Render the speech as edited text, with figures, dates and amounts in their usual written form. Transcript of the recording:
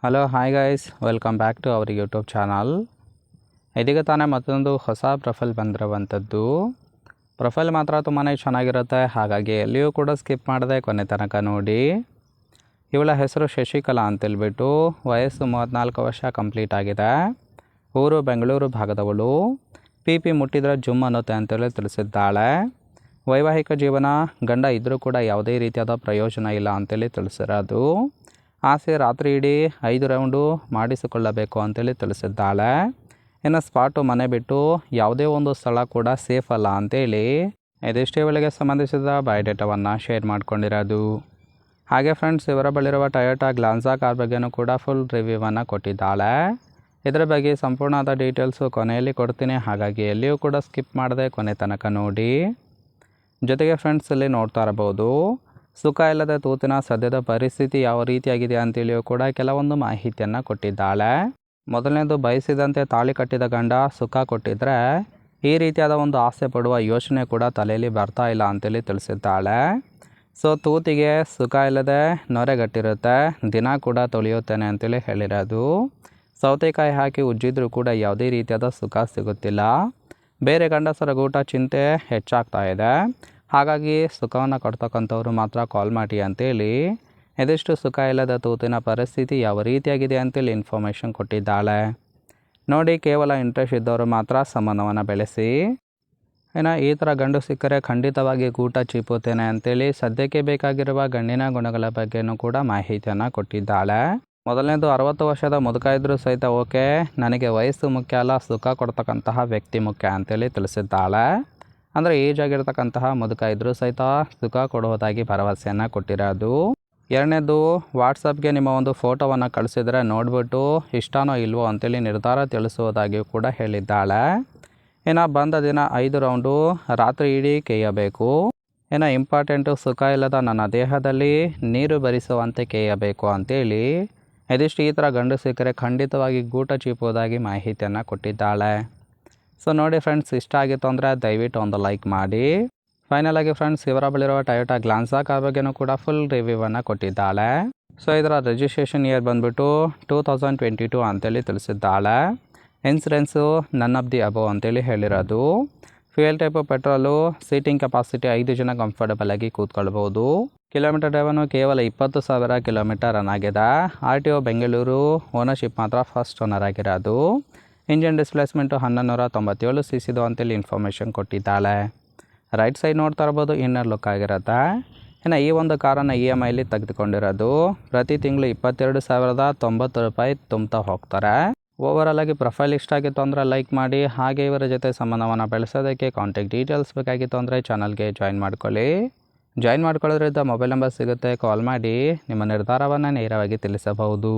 Hello hi guys, welcome back to our YouTube channel. ಇದೀಗ ತಾನೇ ಮತ್ತೊಂದು ಹೊಸ ಪ್ರೊಫೈಲ್ ಬಂದಿರುವಂಥದ್ದು. ಪ್ರೊಫೈಲ್ ಮಾತ್ರ ತುಂಬಾ ಚೆನ್ನಾಗಿರುತ್ತೆ, ಹಾಗಾಗಿ ಎಲ್ಲಿಯೂ ಕೂಡ ಸ್ಕಿಪ್ ಮಾಡದೆ ಕೊನೆ ತನಕ ನೋಡಿ. ಇವಳ ಹೆಸರು ಶಶಿಕಲಾ ಅಂತೇಳ್ಬಿಟ್ಟು, ವಯಸ್ಸು 34 ವರ್ಷ ಕಂಪ್ಲೀಟ್ ಆಗಿದೆ. ಊರು ಬೆಂಗಳೂರು ಭಾಗದವಳು. ಪಿ ಮುಟ್ಟಿದ್ರೆ ಜುಮ್ ಅನ್ನುತ್ತೆ ಅಂತೇಳಿ ತಿಳಿಸಿದ್ದಾಳೆ. ವೈವಾಹಿಕ ಜೀವನ ಗಂಡ ಇದ್ದರೂ ಕೂಡ ಯಾವುದೇ ರೀತಿಯಾದ ಪ್ರಯೋಜನ ಇಲ್ಲ ಅಂತೇಳಿ ತಿಳಿಸಿರೋದು. ಆಸೆ ರಾತ್ರಿ ಇಡೀ 5 ರೌಂಡು ಮಾಡಿಸಿಕೊಳ್ಳಬೇಕು ಅಂತೇಳಿ ತಿಳಿಸಿದ್ದಾಳೆ. ಇನ್ನು ಸ್ಪಾಟು ಮನೆ ಬಿಟ್ಟು ಯಾವುದೇ ಒಂದು ಸ್ಥಳ ಕೂಡ ಸೇಫ್ ಅಲ್ಲ ಅಂತೇಳಿ ಇದಿಷ್ಟೇ ವೇಳೆಗೆ ಸಂಬಂಧಿಸಿದ ಬಯೋಡೇಟಾವನ್ನು ಶೇರ್ ಮಾಡ್ಕೊಂಡಿರೋದು. ಹಾಗೆ ಫ್ರೆಂಡ್ಸ್, ಇವರ ಬಳಿರುವ ಟೊಯೋಟಾ ಗ್ಲಾನ್ಸಾ ಕಾರ್ ಬಗ್ಗೆನೂ ಕೂಡ ಫುಲ್ ರಿವ್ಯೂವನ್ನು ಕೊಟ್ಟಿದ್ದಾಳೆ. ಇದರ ಬಗ್ಗೆ ಸಂಪೂರ್ಣವಾದ ಡೀಟೇಲ್ಸು ಕೊನೆಯಲ್ಲಿ ಕೊಡ್ತೀನಿ, ಹಾಗಾಗಿ ಎಲ್ಲಿಯೂ ಕೂಡ ಸ್ಕಿಪ್ ಮಾಡದೆ ಕೊನೆ ತನಕ ನೋಡಿ. ಜೊತೆಗೆ ಫ್ರೆಂಡ್ಸ್, ಇಲ್ಲಿ ನೋಡ್ತಾ ಇರಬಹುದು ಸುಖ ಇಲ್ಲದ ತೂತಿನ ಸದ್ಯದ ಪರಿಸ್ಥಿತಿ ಯಾವ ರೀತಿಯಾಗಿದೆ ಅಂತೇಳಿಯೂ ಕೂಡ ಕೆಲವೊಂದು ಮಾಹಿತಿಯನ್ನು ಕೊಟ್ಟಿದ್ದಾಳೆ. ಮೊದಲನೇದು, ಬಯಸಿದಂತೆ ತಾಳಿ ಕಟ್ಟಿದ ಗಂಡ ಸುಖ ಕೊಟ್ಟಿದ್ರೆ ಈ ರೀತಿಯಾದ ಒಂದು ಆಸೆ ಪಡುವ ಯೋಚನೆ ಕೂಡ ತಲೆಯಲ್ಲಿ ಬರ್ತಾ ಇಲ್ಲ ಅಂತೇಳಿ ತಿಳಿಸಿದ್ದಾಳೆ. ಸೊ ತೂತಿಗೆ ಸುಖ ಇಲ್ಲದೆ ನೊರೆಗಟ್ಟಿರುತ್ತೆ, ದಿನ ಕೂಡ ತೊಳೆಯುತ್ತೇನೆ ಅಂತೇಳಿ ಹೇಳಿರೋದು. ಸೌತೆಕಾಯಿ ಹಾಕಿ ಉಜ್ಜಿದ್ರೂ ಕೂಡ ಯಾವುದೇ ರೀತಿಯಾದ ಸುಖ ಸಿಗುತ್ತಿಲ್ಲ. ಬೇರೆ ಗಂಡಸರ ಗೂಟ ಚಿಂತೆ ಹೆಚ್ಚಾಗ್ತಾ ಇದೆ, ಹಾಗಾಗಿ ಸುಖವನ್ನು ಕೊಡ್ತಕ್ಕಂಥವ್ರು ಮಾತ್ರ ಕಾಲ್ ಮಾಡಿ ಅಂತೇಳಿ ಇದಿಷ್ಟು ಸುಖ ಇಲ್ಲದ ತೂತಿನ ಪರಿಸ್ಥಿತಿ ಯಾವ ರೀತಿಯಾಗಿದೆ ಅಂತೇಳಿ ಇನ್ಫಾರ್ಮೇಷನ್ ಕೊಟ್ಟಿದ್ದಾಳೆ. ನೋಡಿ, ಕೇವಲ ಇಂಟ್ರೆಸ್ಟ್ ಇದ್ದವರು ಮಾತ್ರ ಸಂಬಂಧವನ್ನು ಬೆಳೆಸಿ. ಇನ್ನು ಈ ಥರ ಗಂಡು ಸಿಕ್ಕರೆ ಖಂಡಿತವಾಗಿ ಗೂಟ ಚೀಪುತ್ತೇನೆ ಅಂತೇಳಿ ಸದ್ಯಕ್ಕೆ ಬೇಕಾಗಿರುವ ಗಂಡಿನ ಗುಣಗಳ ಬಗ್ಗೆನೂ ಕೂಡ ಮಾಹಿತಿಯನ್ನು ಕೊಟ್ಟಿದ್ದಾಳೆ. ಮೊದಲನೇದು, 60 ವರ್ಷದ ಮುದುಕ ಇದ್ದರೂ ಸಹಿತ ಓಕೆ, ನನಗೆ ವಯಸ್ಸು ಮುಖ್ಯ ಅಲ್ಲ, ಸುಖ ಕೊಡ್ತಕ್ಕಂತಹ ವ್ಯಕ್ತಿ ಮುಖ್ಯ ಅಂತೇಳಿ ತಿಳಿಸಿದ್ದಾಳೆ. ಅಂದರೆ ಏಜ್ ಆಗಿರ್ತಕ್ಕಂತಹ ಮುದುಕ ಇದ್ದರೂ ಸಹಿತ ಸುಖ ಕೊಡುವುದಾಗಿ ಭರವಸೆಯನ್ನು ಕೊಟ್ಟಿರೋದು. ಎರಡನೇದು, ವಾಟ್ಸಪ್ಗೆ ನಿಮ್ಮ ಒಂದು ಫೋಟೋವನ್ನು ಕಳಿಸಿದರೆ ನೋಡಿಬಿಟ್ಟು ಇಷ್ಟನೋ ಇಲ್ವೋ ಅಂತೇಳಿ ನಿರ್ಧಾರ ತಿಳಿಸುವುದಾಗಿಯೂ ಕೂಡ ಹೇಳಿದ್ದಾಳೆ. ಇನ್ನು ಬಂದ ದಿನ 5 ರೌಂಡು ರಾತ್ರಿ ಇಡೀ ಕೇಯಬೇಕು. ಇನ್ನು ಇಂಪಾರ್ಟೆಂಟು, ಸುಖ ಇಲ್ಲದ ನನ್ನ ದೇಹದಲ್ಲಿ ನೀರು ಬರಿಸುವಂತೆ ಕೇಯಬೇಕು ಅಂತೇಳಿ ಇದಿಷ್ಟು ಈ ಥರ ಗಂಡು ಸಿಕ್ಕರೆ ಖಂಡಿತವಾಗಿ ಗೂಟ ಚೀಪುವುದಾಗಿ ಮಾಹಿತಿಯನ್ನು ಕೊಟ್ಟಿದ್ದಾಳೆ. ಸೊ ನೋಡಿ ಫ್ರೆಂಡ್ಸ್, ಇಷ್ಟ ಆಗಿತ್ತು ಅಂದರೆ ದಯವಿಟ್ಟು ಒಂದು ಲೈಕ್ ಮಾಡಿ. ಫೈನಲ್ ಆಗಿ ಫ್ರೆಂಡ್ಸ್, ಇವರ ಬಳಿರುವ ಟೊಯೋಟಾ ಗ್ಲಾನ್ಸಾ ಕಾರ್ ಬಗ್ಗೆನೂ ಕೂಡ ಫುಲ್ ರಿವ್ಯೂವನ್ನು ಕೊಟ್ಟಿದ್ದಾಳೆ. ಸೊ ಇದರ ರಿಜಿಸ್ಟ್ರೇಷನ್ ಇಯರ್ ಬಂದುಬಿಟ್ಟು 2022 ಅಂತೇಳಿ ತಿಳಿಸಿದ್ದಾಳೆ. Insurance none of the above ಅಂತೇಳಿ ಹೇಳಿರೋದು. Fuel type petrol, seating capacity 5 ಜನ ಕಂಫರ್ಟಬಲ್ ಆಗಿ ಕೂತ್ಕೊಳ್ಬೋದು. ಕಿಲೋಮೀಟರ್ ಡ್ರೈವನು ಕೇವಲ 20,000 ಕಿಲೋಮೀಟರ್ ರನ್ ಆಗಿದೆ. RTO ಬೆಂಗಳೂರು, ಓನರ್ಶಿಪ್ ಮಾತ್ರ ಫಸ್ಟ್ ಓನರ್ ಆಗಿರೋದು. ಇಂಜಿನ್ ಡಿಸ್ಪ್ಲೇಸ್ಮೆಂಟು 1197 cc ಅಂತೇಳಿ ಇನ್ಫಾರ್ಮೇಷನ್ ಕೊಟ್ಟಿದ್ದಾಳೆ. ರೈಟ್ ಸೈಡ್ ನೋಡ್ತಾ ಇರ್ಬೋದು, ಇನ್ನರ್ ಲುಕ್ ಆಗಿರುತ್ತೆ. ಇನ್ನು ಈ ಒಂದು ಕಾರನ್ನು EMIಲಿ ತೆಗೆದುಕೊಂಡಿರೋದು. ಪ್ರತಿ ತಿಂಗಳು 22,090 ರೂಪಾಯಿ ತುಂಬ್ತಾ ಹೋಗ್ತಾರೆ. ಓವರಾಲ್ ಆಗಿ ಪ್ರೊಫೈಲ್ ಇಷ್ಟ ಆಗಿತ್ತು ಅಂದರೆ ಲೈಕ್ ಮಾಡಿ. ಹಾಗೆ ಇವರ ಜೊತೆ ಸಂಬಂಧವನ್ನು ಬೆಳೆಸೋದಕ್ಕೆ ಕಾಂಟ್ಯಾಕ್ಟ್ ಡೀಟೇಲ್ಸ್ ಬೇಕಾಗಿತ್ತು ಅಂದರೆ ಚಾನಲ್ಗೆ ಜಾಯಿನ್ ಮಾಡ್ಕೊಳ್ಳಿ. ಜಾಯಿನ್ ಮಾಡ್ಕೊಳ್ಳೋದ್ರಿಂದ ಮೊಬೈಲ್ ನಂಬರ್ ಸಿಗುತ್ತೆ, ಕಾಲ್ ಮಾಡಿ ನಿಮ್ಮ ನಿರ್ಧಾರವನ್ನು ನೇರವಾಗಿ ತಿಳಿಸಬಹುದು.